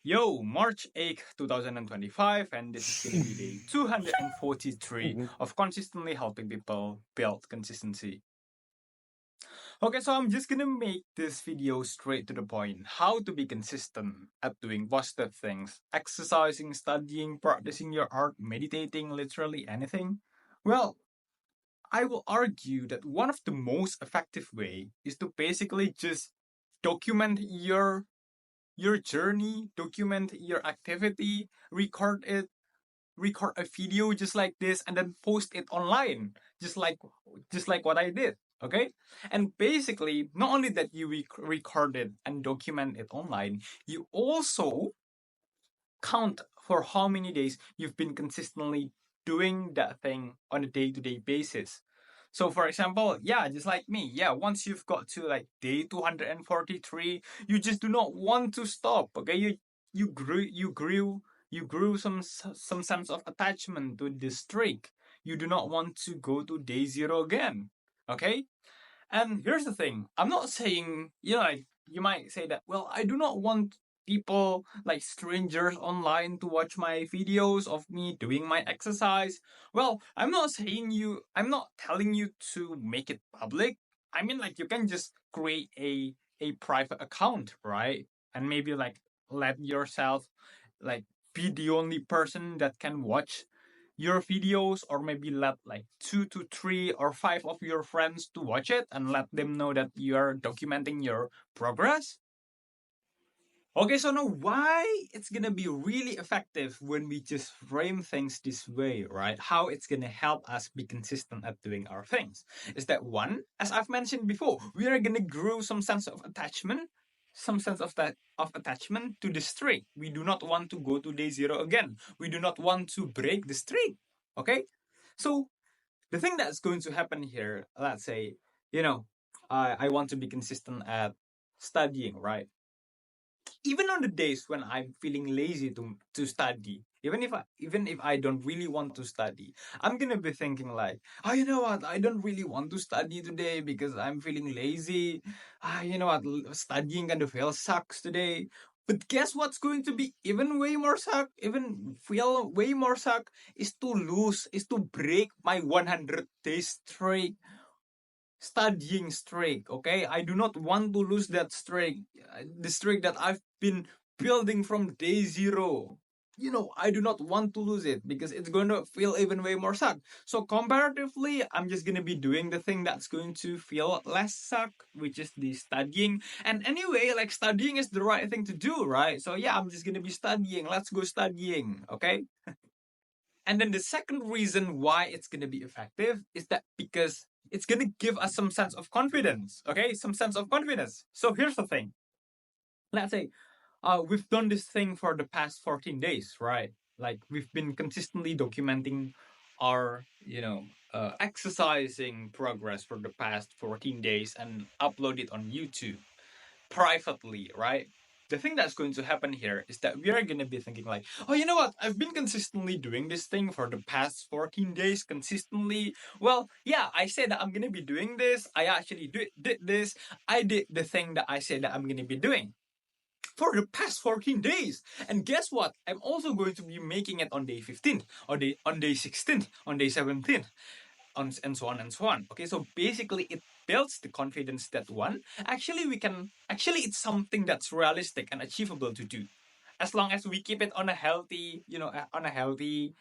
Yo, March 8th, 2025, and this is going to be day 243 of consistently helping people build consistency. Okay, so I'm just gonna make this video straight to the point. How to be consistent at doing positive things, exercising, studying, practicing your art, meditating, literally anything. Well, I will argue that one of the most effective way is to basically just document your journey, document your activity, record a video just like this, and then post it online, just like what I did. Okay, and basically, not only that you record it and document it online, you also count for how many days you've been consistently doing that thing on a day-to-day basis. So for example, yeah, just like me, yeah, once you've got to like day 243, you just do not want to stop. Okay, you grew some sense of attachment to this streak. You do not want to go to day zero again. Okay? And here's the thing. I'm not saying, like you might say that, well, I do not want people like strangers online to watch my videos of me doing my exercise. Well, I'm not telling you to make it public. I mean, like, you can just create a private account, right? And maybe like let yourself like be the only person that can watch your videos, or maybe let like 2 to 3 or 5 of your friends to watch it and let them know that you're documenting your progress. Okay, so now why it's gonna be really effective when we just frame things this way, right? How it's gonna help us be consistent at doing our things is that, one, as I've mentioned before, we are gonna grow some sense of attachment, some sense of that of attachment to the streak. We do not want to go to day zero again. We do not want to break the streak. Okay, so the thing that's going to happen here, let's say, you know, I want to be consistent at studying, right? Even on the days when I'm feeling lazy to study, even if I don't really want to study, I'm gonna be thinking like, oh, you know what? I don't really want to study today because I'm feeling lazy. You know what? Studying kind of feel sucks today. But guess what's going to be even way more suck, even feel way more suck, is to break my 100 days streak, studying streak. Okay, I do not want to lose that streak, the streak that I've been building from day zero. I do not want to lose it because it's going to feel even way more suck. So comparatively, I'm just going to be doing the thing that's going to feel less suck, which is the studying. And anyway, like, studying is the right thing to do, right? So yeah, I'm just going to be studying. Let's go studying. Okay. And then the second reason why it's going to be effective is that because it's going to give us some sense of confidence. Okay, some sense of confidence. So here's the thing. Let's say we've done this thing for the past 14 days, right? Like, we've been consistently documenting our, exercising progress for the past 14 days and upload it on YouTube privately, right? The thing that's going to happen here is that we are going to be thinking like, oh, you know what? I've been consistently doing this thing for the past 14 days consistently. Well, yeah, I said that I'm going to be doing this. I actually did this. I did the thing that I said that I'm going to be doing for the past 14 days. And guess what? I'm also going to be making it on day 15th, or on day 16th, on day 17th, and so on and so on. Okay, so basically it builds the confidence that, one, actually it's something that's realistic and achievable to do, as long as we keep it on a healthy, on a healthy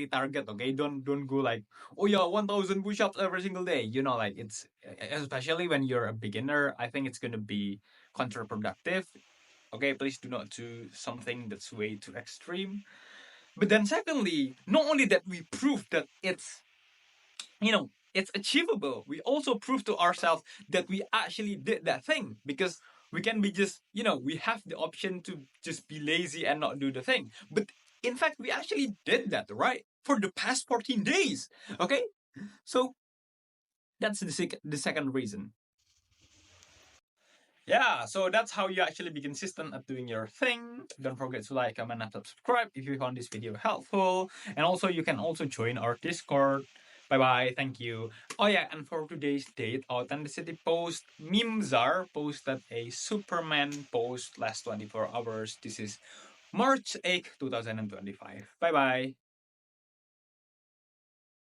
target. Okay, don't go like, oh yeah, 1,000 push-ups every single day. Like, it's, especially when you're a beginner, I think it's going to be counterproductive. Okay, please do not do something that's way too extreme. But then secondly, not only that we prove that it's achievable, we also prove to ourselves that we actually did that thing, because we can be just, we have the option to just be lazy and not do the thing. But in fact, we actually did that, right? For the past 14 days. Okay? So that's the second reason. Yeah, so that's how you actually be consistent at doing your thing. Don't forget to like, comment, and subscribe if you found this video helpful. And also, you can also join our Discord. Bye bye. Thank you. Oh yeah, and for today's date, authenticity post Mimzar posted a Superman post last 24 hours. This is March 8th, 2025. Bye bye.